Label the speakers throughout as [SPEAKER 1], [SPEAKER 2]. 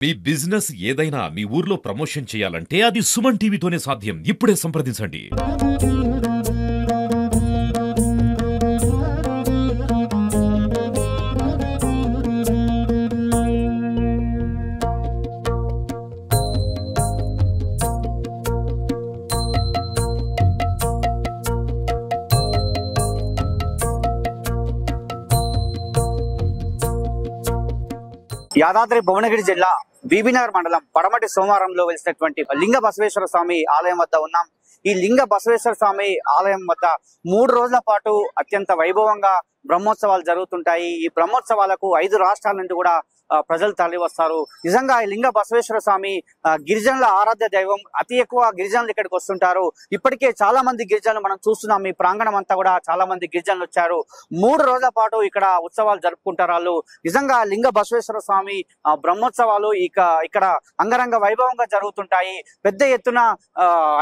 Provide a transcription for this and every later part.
[SPEAKER 1] మీ business ఏదైనా మీ ఊర్లో promotion చేయాలంటే అది సుమన్ టీవీతోనే సాధ్యం. ఇప్పుడే సంప్రదించండి.
[SPEAKER 2] యాదాద్రి భువనగిరి జిల్లా బీబీనగర్ మండలం పడమటి సోమవారంలో వెలిసినటువంటి లింగ బసవేశ్వర స్వామి ఆలయం వద్ద ఉన్నాం. ఈ లింగ బసవేశ్వర స్వామి ఆలయం వద్ద 3 రోజుల పాటు అత్యంత వైభవంగా బ్రహ్మోత్సవాలు జరుగుతుంటాయి. ఈ బ్రహ్మోత్సవాలకు 5 రాష్ట్రాల నుండి కూడా ప్రజలు తరలి వస్తారు. నిజంగా ఈ లింగ బసవేశ్వర స్వామి గిరిజనుల ఆరాధ్య దైవం. అతి ఎక్కువ గిరిజనులు ఇక్కడికి వస్తుంటారు. ఇప్పటికే చాలా మంది గిరిజనులు మనం చూస్తున్నాం. ఈ ప్రాంగణం అంతా కూడా చాలా మంది గిరిజనులు వచ్చారు. 3 రోజుల పాటు ఇక్కడ ఉత్సవాలు జరుపుకుంటారు వాళ్ళు. నిజంగా లింగ బసవేశ్వర స్వామి బ్రహ్మోత్సవాలు ఇక్కడ అంగరంగ వైభవంగా జరుగుతుంటాయి. పెద్ద ఎత్తున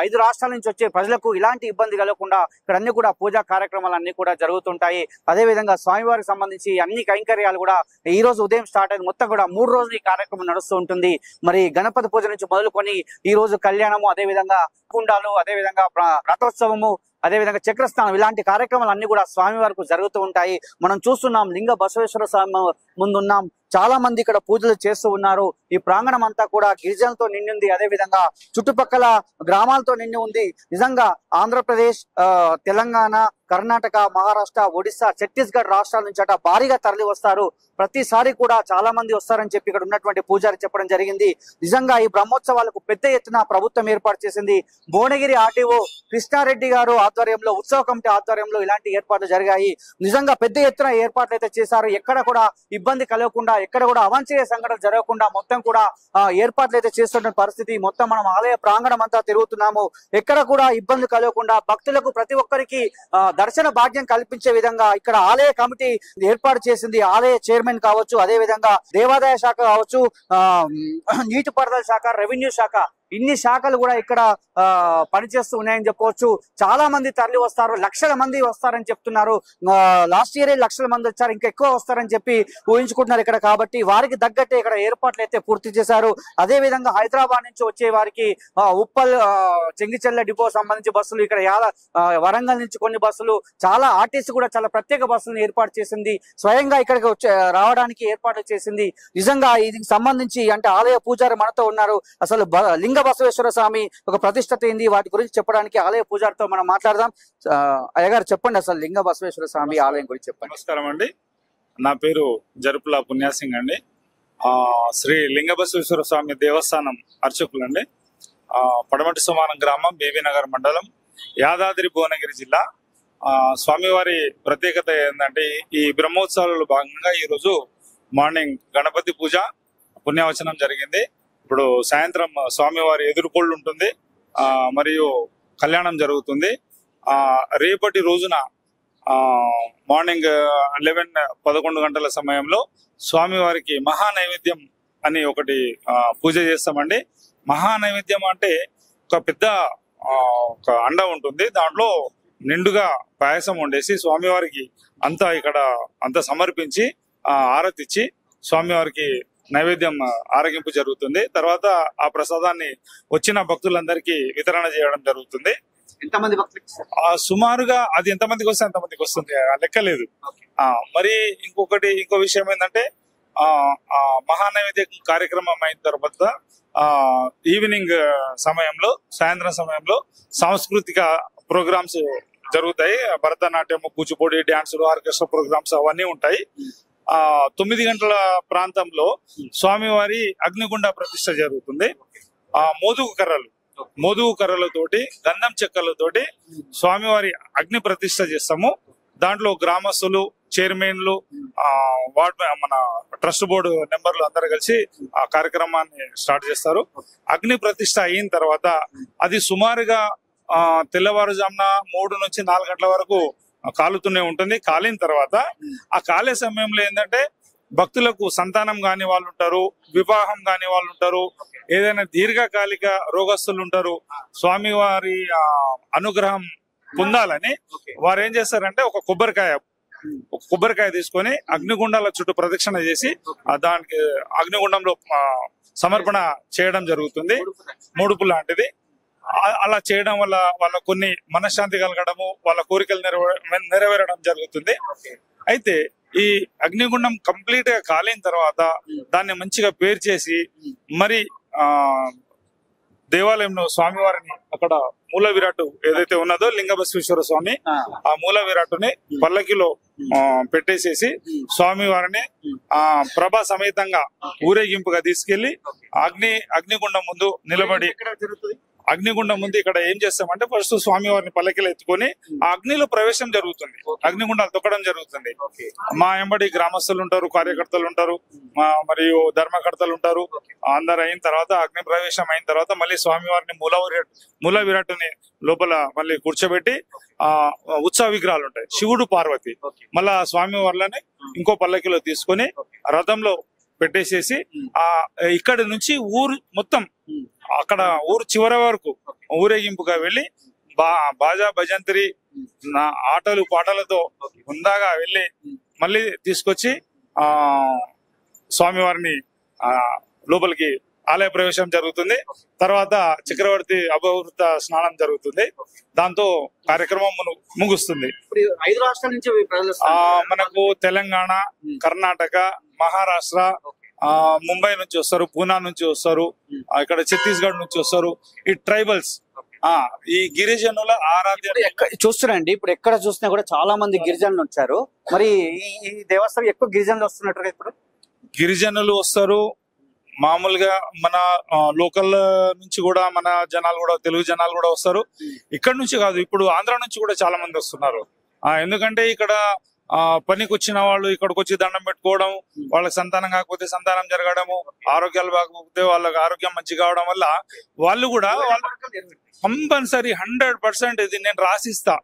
[SPEAKER 2] 5 రాష్ట్రాల నుంచి వచ్చే ప్రజలకు ఇలాంటి ఇబ్బంది కలగకుండా ఇక్కడ అన్ని కూడా పూజా కార్యక్రమాలు అన్ని కూడా జరుగుతుంటాయి. అదేవిధంగా స్వామివారికి సంబంధించి అన్ని కైంకర్యాలు కూడా ఈ రోజు ఉదయం స్టార్ట్ అయింది. మొత్తం కూడా 3 రోజులు ఈ కార్యక్రమం నడుస్తూ ఉంటుంది. మరి గణపతి పూజ నుంచి మొదలుకొని ఈ రోజు కళ్యాణము, అదేవిధంగా కుండాలు, అదేవిధంగా రథోత్సవము, అదేవిధంగా చక్రస్నానం, ఇలాంటి కార్యక్రమాలు అన్ని కూడా స్వామి వారికి జరుగుతూ ఉంటాయి. మనం చూస్తున్నాం లింగ బసవేశ్వర స్వామి ముందున్నాం. చాలా మంది ఇక్కడ పూజలు చేస్తూ ఉన్నారు. ఈ ప్రాంగణం అంతా కూడా గిరిజనులతో నిండి ఉంది. అదేవిధంగా చుట్టుపక్కల గ్రామాలతో నిండి ఉంది. నిజంగా ఆంధ్రప్రదేశ్, తెలంగాణ, కర్ణాటక, మహారాష్ట్ర, ఒడిశా, ఛత్తీస్గఢ్ రాష్ట్రాల నుంచి అట భారీగా తరలి వస్తారు. ప్రతిసారి కూడా చాలా మంది వస్తారని చెప్పి ఇక్కడ ఉన్నటువంటి పూజారి చెప్పడం జరిగింది. నిజంగా ఈ బ్రహ్మోత్సవాలకు పెద్ద ఎత్తున ప్రభుత్వం ఏర్పాటు చేసింది. భువనగిరి ఆర్టీఓ కృష్ణారెడ్డి గారు ఆధ్వర్యంలో, ఉత్సవ కమిటీ ఆధ్వర్యంలో ఇలాంటి ఏర్పాట్లు జరిగాయి. నిజంగా పెద్ద ఎత్తున ఏర్పాట్లు అయితే చేశారు. ఎక్కడ కూడా ఇబ్బంది కలగకుండా, ఎక్కడ కూడా అవాంఛనీయ సంఘటనలు జరగకుండా మొత్తం కూడా ఏర్పాట్లు అయితే చేస్తున్న పరిస్థితి. మొత్తం మనం ఆలయ ప్రాంగణం అంతా తిరుగుతున్నాము. ఎక్కడ కూడా ఇబ్బంది కలగకుండా భక్తులకు ప్రతి ఒక్కరికి దర్శన భాగ్యం కల్పించే విధంగా ఇక్కడ ఆలయ కమిటీ ఏర్పాటు చేసింది. ఆలయ చైర్మన్ కావచ్చు, అదే విధంగా దేవాదాయ శాఖ కావచ్చు, నీటిపారుదల శాఖ, రెవెన్యూ శాఖ, ఇన్ని శాఖలు కూడా ఇక్కడ పనిచేస్తూ ఉన్నాయని చెప్పవచ్చు. చాలా మంది తరలి వస్తారు. లక్షల మంది వస్తారని చెప్తున్నారు. లాస్ట్ ఇయర్ లక్షల మంది వచ్చారు, ఇంకా ఎక్కువ వస్తారని చెప్పి ఊహించుకుంటున్నారు ఇక్కడ. కాబట్టి వారికి తగ్గట్టే ఇక్కడ ఏర్పాట్లు అయితే పూర్తి చేశారు. అదే విధంగా హైదరాబాద్ నుంచి వచ్చే వారికి ఉప్పల్, చెంగిచెర్ల డిపో సంబంధించి బస్సులు, ఇక్కడ వరంగల్ నుంచి కొన్ని బస్సులు, చాలా ఆర్టీసీ కూడా చాలా ప్రత్యేక బస్సులను ఏర్పాటు చేసింది. స్వయంగా ఇక్కడికి రావడానికి ఏర్పాట్లు చేసింది. నిజంగా ఇది సంబంధించి అంటే ఆలయ పూజారి మనతో ఉన్నారు. అసలు లింగ బసవేశ్వర స్వామి ఒక ప్రతిష్టత ఏంది, వాటి గురించి చెప్పడానికి ఆలయ పూజారితో మనం మాట్లాడదాం. అయ్యగారు చెప్పండి, అసలు లింగ బసవేశ్వర స్వామి ఆలయం గురించి చెప్పండి.
[SPEAKER 3] నమస్కారం అండి, నా పేరు జరుపుల పుణ్యాసింగ్ అండి. శ్రీ లింగ బసవేశ్వర స్వామి దేవస్థానం అర్చకులండి. పడమటి సోమారం గ్రామం, బీబీనగర్ మండలం, యాదాద్రి భువనగిరి జిల్లా. స్వామివారి ప్రత్యేకత ఏంటంటే ఈ బ్రహ్మోత్సవాలలో భాగంగా ఈరోజు మార్నింగ్ గణపతి పూజ పుణ్యవచనం జరిగింది. ఇప్పుడు సాయంత్రం స్వామివారి ఎదురుకోళ్ళు ఉంటుంది, మరియు కళ్యాణం జరుగుతుంది. రేపటి రోజున మార్నింగ్ 11 గంటల సమయంలో స్వామివారికి మహానైవేద్యం అని ఒకటి పూజ చేస్తామండి. మహానైవేద్యం అంటే ఒక పెద్ద ఒక అండ ఉంటుంది, దాంట్లో నిండుగా పాయసం వండేసి స్వామివారికి అంతా సమర్పించి ఆరతిచ్చి స్వామివారికి నైవేద్యం ఆరగింపు జరుగుతుంది. తర్వాత ఆ ప్రసాదాన్ని వచ్చిన భక్తులందరికీ వితరణ చేయడం జరుగుతుంది.
[SPEAKER 2] ఎంతమంది భక్తులు?
[SPEAKER 3] సుమారుగా అది ఎంతమందికి వస్తే అంతమందికి వస్తుంది, లెక్కలేదు. మరి ఇంకో విషయం ఏంటంటే మహానైవేద్య కార్యక్రమం అయిన తర్వాత ఈవినింగ్ సమయంలో, సాయంత్రం సమయంలో సాంస్కృతిక ప్రోగ్రామ్స్ జరుగుతాయి. భరతనాట్యము, కూచిపూడి, డాన్సులు, ఆర్కెస్ట్రా ప్రోగ్రామ్స్ అవన్నీ ఉంటాయి. 9 గంటల ప్రాంతంలో స్వామివారి అగ్నిగుండ ప్రతిష్ట జరుగుతుంది. మోదుగు కర్రలతోటి, గంధం చెక్కలతోటి స్వామివారి అగ్ని ప్రతిష్ట చేస్తాము. దాంట్లో గ్రామస్తులు, చైర్మన్లు, మన ట్రస్ట్ బోర్డు మెంబర్లు అందరూ కలిసి ఆ కార్యక్రమాన్ని స్టార్ట్ చేస్తారు. అగ్ని ప్రతిష్ట అయిన తర్వాత అది సుమారుగా తెల్లవారుజామున 3 నుంచి 4 గంటల వరకు కాలుతూనే ఉంటుంది. కాలిన తర్వాత ఆ కాలే సమయంలో ఏంటంటే భక్తులకు సంతానం కాని వాళ్ళు ఉంటారు, వివాహం కాని వాళ్ళు ఉంటారు, ఏదైనా దీర్ఘకాలిక రోగస్తులు ఉంటారు. స్వామివారి అనుగ్రహం పొందాలని వారు ఏం చేస్తారంటే ఒక కొబ్బరికాయ తీసుకొని అగ్నిగుండాల చుట్టూ ప్రదక్షిణ చేసి దానికి అగ్నిగుండంలో సమర్పణ చేయడం జరుగుతుంది, ముడుపు లాంటిది. అలా చేయడం వల్ల వాళ్ళ కొన్ని మనశ్శాంతి కలగడము, వాళ్ళ కోరికలు నెరవేరడం జరుగుతుంది. అయితే ఈ అగ్నిగుండం కంప్లీట్ గా కాలిన తర్వాత దాన్ని మంచిగా పేరు చేసి మరి దేవాలయంలో స్వామివారిని అక్కడ మూల విరాట్ ఏదైతే ఉన్నదో లింగ బసవేశ్వర స్వామి, ఆ మూల విరాట్టుని పల్లకిలో పెట్టేసేసి స్వామివారిని ప్రభా సమేతంగా ఊరేగింపుగా తీసుకెళ్లి అగ్నిగుండం ముందు నిలబడి, అగ్నిగుండం ముందు ఇక్కడ ఏం చేస్తామంటే ఫస్ట్ స్వామివారిని పల్లకిలో ఎత్తుకొని ఆ అగ్నిలో ప్రవేశం జరుగుతుంది, అగ్నిగుండాలు తొక్కడం జరుగుతుంది. మా ఎంబడి గ్రామస్తులు ఉంటారు, కార్యకర్తలు ఉంటారు, మరియు ధర్మకర్తలు ఉంటారు. అందరు అయిన తర్వాత అగ్ని ప్రవేశం అయిన తర్వాత మళ్ళీ స్వామివారిని మూల విరాట్టుని లోపల మళ్ళీ కూర్చోబెట్టి ఉత్సవ విగ్రహాలు ఉంటాయి, శివుడు పార్వతి. మళ్ళా స్వామి వారిని ఇంకో పల్లకిలో తీసుకొని రథంలో పెట్టేసేసి ఇక్కడి నుంచి ఊరు మొత్తం అక్కడ ఊరు చివరి వరకు ఊరేగింపుగా వెళ్ళి బాజా భజంత్రి ఆటలు పాటలతో హుందాగా వెళ్ళి మళ్ళీ తీసుకొచ్చి స్వామివారిని లోపలికి ఆలయ ప్రవేశం జరుగుతుంది. తర్వాత చక్రవర్తి అపవృత స్నానం జరుగుతుంది. దాంతో కార్యక్రమం ముగుస్తుంది.
[SPEAKER 2] 5 రాష్ట్రాల నుంచి
[SPEAKER 3] మనకు తెలంగాణ, కర్ణాటక, మహారాష్ట్ర, ముంబై నుంచి వస్తారు, పూనా నుంచి వస్తారు, ఇక్కడ ఛత్తీస్గఢ్ నుంచి వస్తారు. ఈ ట్రైబల్స్, ఈ గిరిజనుల ఆరాధ్య
[SPEAKER 2] చూస్తున్నాండి. ఇప్పుడు ఎక్కడ చూసినా కూడా చాలా మంది గిరిజనులు వచ్చారు. మరి ఈ దేవస్థానం ఎక్కువ గిరిజనులు వస్తున్నట్టు ఇప్పుడు
[SPEAKER 3] గిరిజనులు వస్తారు. మామూలుగా మన లోకల్ నుంచి కూడా మన జనాలు కూడా, తెలుగు జనాలు కూడా వస్తారు. ఇక్కడ నుంచి కాదు, ఇప్పుడు ఆంధ్ర నుంచి కూడా చాలా మంది వస్తున్నారు. ఎందుకంటే ఇక్కడ పనికి వచ్చిన వాళ్ళు ఇక్కడికి వచ్చి దండం పెట్టుకోవడం, వాళ్ళకి సంతానం కాకపోతే సంతానం జరగడము, ఆరోగ్యాలు కాకపోతే వాళ్ళకి ఆరోగ్యం మంచి కావడం వల్ల వాళ్ళు కూడా కంపల్సరీ 100% ఇది నేను రాసిస్తా.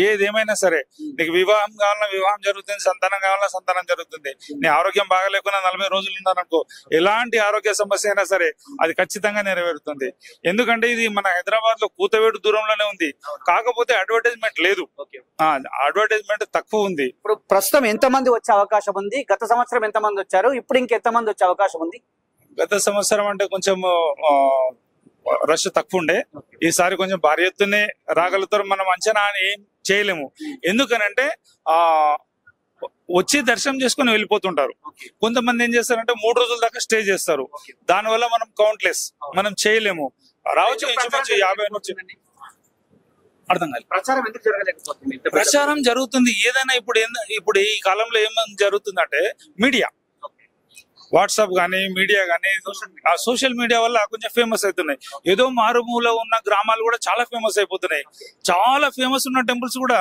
[SPEAKER 3] ఏదేమైనా సరే, నీకు వివాహం కావాలన్నా వివాహం జరుగుతుంది, సంతానం కావాలన్నా సంతానం జరుగుతుంది. నీ ఆరోగ్యం బాగాలేకున్నా 40 రోజులు ఉన్నారనుకో, ఎలాంటి ఆరోగ్య సమస్య అయినా సరే అది ఖచ్చితంగా నెరవేరుతుంది. ఎందుకంటే ఇది మన హైదరాబాద్ లో కూతవేడు దూరంలోనే ఉంది. కాకపోతే అడ్వర్టైజ్మెంట్ లేదు, అడ్వర్టైజ్మెంట్ తక్కువ ఉంది.
[SPEAKER 2] ఇప్పుడు ప్రస్తుతం ఎంత మంది వచ్చే అవకాశం ఉంది? గత సంవత్సరం ఎంత మంది వచ్చారు? ఇప్పుడు ఇంకెంత మంది వచ్చే అవకాశం ఉంది?
[SPEAKER 3] గత సంవత్సరం అంటే కొంచెం రష్ తక్కువ ఉండే, ఈసారి కొంచెం భారీ ఎత్తునే రాగలుగుతారు. మనం అంచనా ఏం చేయలేము. ఎందుకనంటే వచ్చి దర్శనం చేసుకుని వెళ్ళిపోతుంటారు. కొంతమంది ఏం చేస్తారంటే 3 రోజుల దాకా స్టే చేస్తారు. దానివల్ల మనం కౌంట్లెస్, మనం చేయలేము. రావచ్చు ఇంచుమించు 50 నుంచి. అర్థం కాదు.
[SPEAKER 2] ప్రచారం ఎందుకు జరగలేకపోతుంది?
[SPEAKER 3] ప్రచారం జరుగుతుంది. ఏదైనా ఇప్పుడు ఈ కాలంలో ఏమని జరుగుతుందంటే మీడియా, వాట్సాప్ గానీ, మీడియా గానీ, సోషల్ మీడియా వల్ల కొంచెం ఫేమస్ అవుతున్నాయి. ఏదో మారుమూల ఉన్న గ్రామాలు కూడా చాలా ఫేమస్ అయిపోతున్నాయి. చాలా ఫేమస్ ఉన్న టెంపుల్స్ కూడా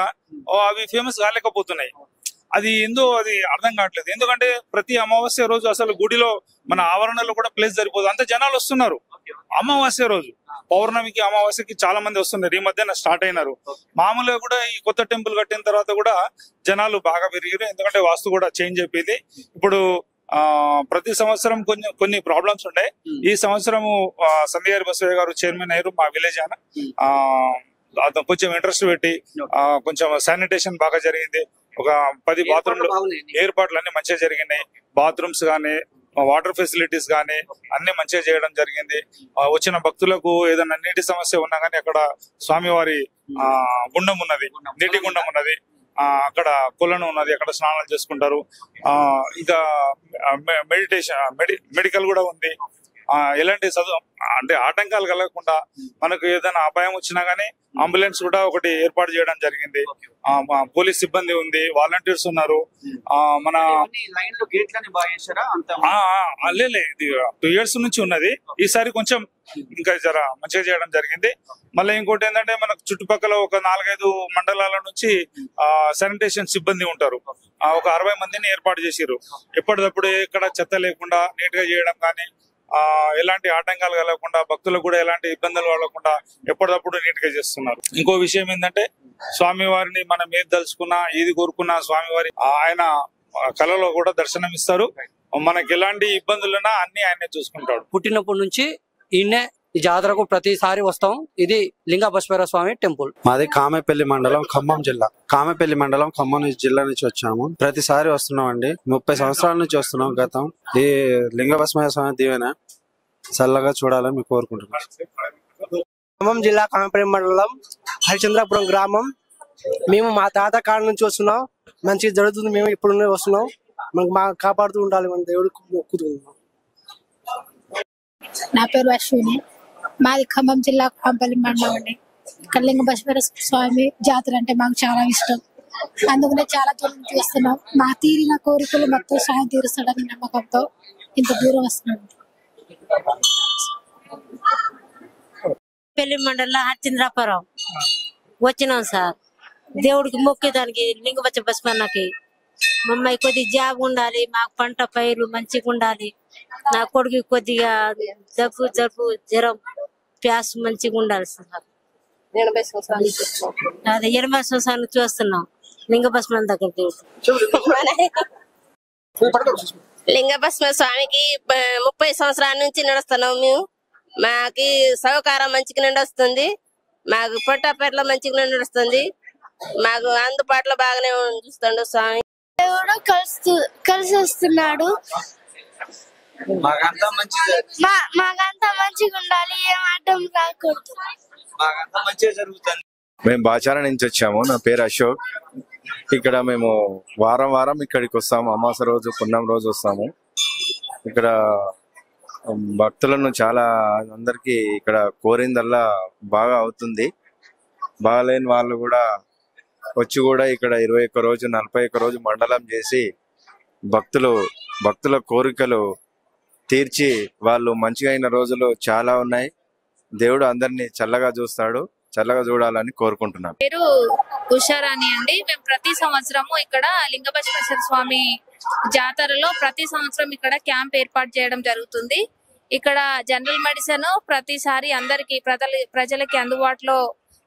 [SPEAKER 3] అవి ఫేమస్ కాలేకపోతున్నాయి. అది అర్థం కావట్లేదు. ఎందుకంటే ప్రతి అమావాస్య రోజు అసలు గుడిలో మన ఆవరణలో కూడా ప్లేస్ సరిపోదు, అంత జనాలు వస్తున్నారు. అమావాస్య రోజు, పౌర్ణమికి, అమావాస్యకి చాలా మంది వస్తున్నారు. ఈ మధ్యన స్టార్ట్ అయినారు. మామూలుగా కూడా ఈ కొత్త టెంపుల్ కట్టిన తర్వాత కూడా జనాలు బాగా పెరిగారు. ఎందుకంటే వాస్తు కూడా చేంజ్ అయిపోయింది. ఇప్పుడు ప్రతి సంవత్సరం కొన్ని ప్రాబ్లమ్స్ ఉండే. ఈ సంవత్సరము సంధ్యారి బసవయ్య గారు చైర్మన్ అయ్యారు. మా విలేజ్ ఆయన కొంచెం ఇంట్రెస్ట్ పెట్టి కొంచెం శానిటేషన్ బాగా జరిగింది. ఒక 10 బాత్రూమ్లు ఏర్పాట్లు అన్ని మంచిగా జరిగినాయి. బాత్రూమ్స్ గానీ, వాటర్ ఫెసిలిటీస్ గానీ అన్ని మంచిగా చేయడం జరిగింది. వచ్చిన భక్తులకు ఏదైనా నీటి సమస్య ఉన్నా గానీ అక్కడ స్వామివారి గుండం ఉన్నది, నీటి గుండం ఉన్నది. అక్కడ కొలను ఉన్నది, అక్కడ స్నానాలు చేసుకుంటారు. ఇంకా మెడికల్ కూడా ఉంది. ఎలాంటి అంటే ఆటంకాలు కలగకుండా మనకు ఏదైనా అపాయం వచ్చినా గానీ అంబులెన్స్ కూడా ఒకటి ఏర్పాటు చేయడం జరిగింది. పోలీస్ సిబ్బంది ఉంది, వాలంటీర్స్ ఉన్నారు. మన ఇది 2 years నుంచి ఉన్నది. ఈసారి కొంచెం ఇంకా జర మంచిగా చేయడం జరిగింది. మళ్ళీ ఇంకోటి ఏంటంటే మనకు చుట్టుపక్కల ఒక 4-5 మండలాల నుంచి శానిటేషన్ సిబ్బంది ఉంటారు. ఒక 60 మందిని ఏర్పాటు చేసిర్రు. ఎప్పటికప్పుడు ఎక్కడ చెత్త లేకుండా నీట్ గా చేయడం కానీ, ఎలాంటి ఆటంకాలు కలగకుండా, భక్తులకు కూడా ఎలాంటి ఇబ్బందులు కలగకుండా ఎప్పటికప్పుడు నీట్ గా చేస్తున్నారు. ఇంకో విషయం ఏంటంటే స్వామివారిని మనం ఏది తలుచుకున్నా, ఏది కోరుకున్నా స్వామివారి ఆయన కళలో కూడా దర్శనం ఇస్తారు. మనకి ఎలాంటి ఇబ్బందులున్నా అన్ని ఆయనే చూసుకుంటాడు.
[SPEAKER 4] పుట్టినప్పటి నుంచి ఈయనే ఈ జాతరకు ప్రతిసారి వస్తాం. ఇది లింగ బసవేశ్వర స్వామి టెంపుల్.
[SPEAKER 5] మాది కామెపల్లి మండలం, ఖమ్మం జిల్లా. కామెపల్లి మండలం, ఖమ్మం జిల్లా నుంచి వచ్చాము. ప్రతిసారి వస్తున్నాం అండి. 30 సంవత్సరాల నుంచి వస్తున్నాం. గతం ఈ లింగ బసవేశ్వర స్వామి దీవెన చల్లగా చూడాలని మేము కోరుకుంటున్నాం.
[SPEAKER 6] ఖమ్మం జిల్లా కామపల్లి మండలం హరిచంద్రాపురం గ్రామం. మేము మా తాత కాడ నుంచి వస్తున్నాం. మంచిగా జరుగుతుంది. మేము ఇప్పుడు వస్తున్నాం. మా కాపాడుతూ ఉండాలి. మన దేవుడికి మొక్కుతున్నాం.
[SPEAKER 7] నా పేరు అశ్విని. మాది ఖమ్మం జిల్లా కాంపల్లి మండలం అండి. ఇక్కడ లింగ బసవేశ్వర స్వామి జాతర అంటే మాకు చాలా ఇష్టం. అందుకనే చాలా దూరం చేస్తున్నాం. మా తీరిన కోరికలు మొత్తం సాయం తీరుస్తాడని నమ్మకంతో ఇంత దూరం వస్తున్నాం.
[SPEAKER 8] పెళ్లి మండలం హరిచంద్రాపురం వచ్చినాం సార్. దేవుడికి మొక్కేదానికి లింగ బసవన్నకి మమ్మల్ని కొద్దిగా జాబ్ ఉండాలి, మాకు పంట పైరు మంచిగా ఉండాలి, నా కొడుకు కొద్దిగా జబ్బు జ్వరం ప్యాస్ మంచిగా ఉండాలి సార్. 80 సంవత్సరాలు చూస్తున్నాం లింగ బసవన్న దగ్గర దేవుడు.
[SPEAKER 9] లింగ బసవ స్వామికి 30 సంవత్సరాల నుంచి నడుస్తున్నాం మేము. మాకి సహకారం మంచిగా నడుస్తుంది. మాకు పొట్ట పేర్ల మంచిగా నడుస్తుంది. మాకు అందుబాటులో బాగానే చూస్తాడు స్వామి.
[SPEAKER 7] దేవుడు కలిసి వస్తున్నాడు. మాకంతా మంచిగా ఉండాలి. ఏం అడ్డం రాకూడదు.
[SPEAKER 2] మాకంతా మంచిగా జరుగుతుంది.
[SPEAKER 10] మేము బాచార నుంచి వచ్చాము. నా పేరు అశోక్. ఇక్కడ మేము వారం ఇక్కడికి వస్తాము. అమాస రోజు పున్నం రోజు వస్తాము. ఇక్కడ భక్తులను చాలా అందరికి ఇక్కడ కోరిందల్లా బాగా అవుతుంది. బాగాలేని వాళ్ళు కూడా వచ్చి కూడా ఇక్కడ 21 రోజు 41 రోజు మండలం చేసి భక్తుల కోరికలు తీర్చి వాళ్ళు మంచిగా అయిన రోజులు చాలా ఉన్నాయి. దేవుడు అందరినీ చల్లగా చూస్తాడు. చల్లగా చూడాలని కోరుకుంటున్నాను.
[SPEAKER 11] పేరు ఉషారాణి అండి. మేము ప్రతి సంవత్సరము ఇక్కడ లింగ బసవేశ్వర స్వామి జాతరలో ప్రతి సంవత్సరం ఇక్కడ క్యాంప్ ఏర్పాటు చేయడం జరుగుతుంది. ఇక్కడ జనరల్ మెడిసిన్ ప్రతిసారి అందరికి ప్రజలకి అందుబాటులో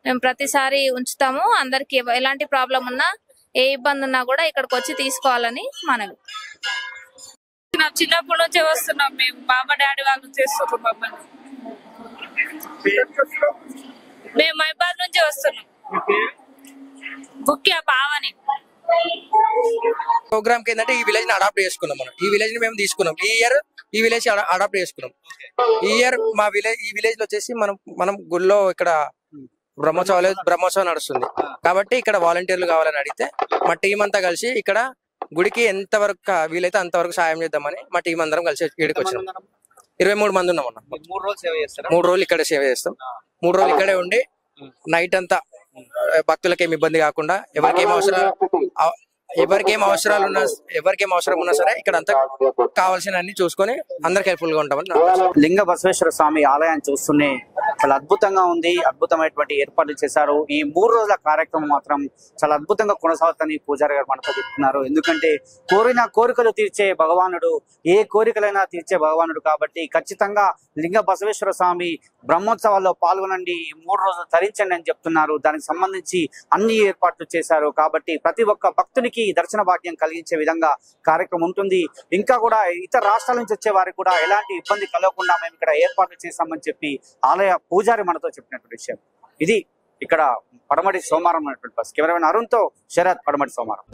[SPEAKER 11] మేము ప్రతిసారి ఉంచుతాము. అందరికి ఎలాంటి ప్రాబ్లం ఉన్నా ఏ ఇబ్బంది ఉన్నా కూడా ఇక్కడికి వచ్చి తీసుకోవాలని మనవి. చిన్నప్పటి నుంచే వస్తున్నాం మేము. బాబా డాడీ వాళ్ళు చేస్తున్నాం మమ్మల్ని. మేము మైబాద్ నుంచే వస్తున్నాం. ముఖ్య భావని
[SPEAKER 4] ప్రోగ్రామ్ కి ఏంటంటే ఈ విలేజ్ ని అడాప్ట్ చేసుకున్నాం. మనం ఈ విలేజ్ ని మేము తీసుకున్నాం. ఈ ఇయర్ ఈ విలేజ్ అడాప్ట్ చేసుకున్నాం. ఈ ఇయర్ మా ఈ విలేజ్ లో వచ్చేసి మనం గుళ్ళో ఇక్కడ బ్రహ్మోత్సవం నడుస్తుంది కాబట్టి ఇక్కడ వాలంటీర్లు కావాలని అడిగితే మా టీం అంతా కలిసి ఇక్కడ గుడికి ఎంత వరకు వీలైతే అంతవరకు సాయం చేద్దామని మా టీం అందరం కలిసి ఇక్కడికి వచ్చినాం. 23 మంది ఉన్నాం అన్న. 3 రోజులు ఇక్కడ సేవ చేస్తాం. 3 రోజులు ఇక్కడే ఉండి నైట్ అంతా భక్తులకి ఏమి ఇబ్బంది కాకుండా ఎవరికేం అవసరం ఉన్నా సరే ఇక్కడ అంతా కావాల్సిన అన్ని చూసుకొని అందరికి హెల్ప్ఫుల్ గా ఉంటామని.
[SPEAKER 2] లింగ బసవేశ్వర స్వామి ఆలయాన్ని చూస్తూనే చాలా అద్భుతంగా ఉంది. అద్భుతమైనటువంటి ఏర్పాట్లు చేశారు. ఈ 3 రోజుల కార్యక్రమం మాత్రం చాలా అద్భుతంగా కొనసాగుతుందని పూజారి గారు మనతో చెప్తున్నారు. ఎందుకంటే కోరిన కోరికలు తీర్చే భగవానుడు, ఏ కోరికలైనా తీర్చే భగవానుడు కాబట్టి ఖచ్చితంగా లింగ బసవేశ్వర స్వామి బ్రహ్మోత్సవాల్లో పాల్గొనండి, 3 రోజులు తరించండి అని చెప్తున్నారు. దానికి సంబంధించి అన్ని ఏర్పాట్లు చేశారు కాబట్టి ప్రతి ఒక్క భక్తునికి దర్శన భాగ్యం కలిగించే విధంగా కార్యక్రమం ఉంటుంది. ఇంకా కూడా ఇతర రాష్ట్రాల నుంచి వచ్చే వారికి కూడా ఎలాంటి ఇబ్బంది కలగకుండా మేము ఇక్కడ ఏర్పాట్లు చేశామని చెప్పి ఆలయ పూజారి మనతో చెప్పినటువంటి విషయం. ఇది ఇక్కడ పడమటి సోమవారం అనేటువంటి బస్. కెమెరామెన్ అరుణ్తో శరత్, పడమటి సోమవారం.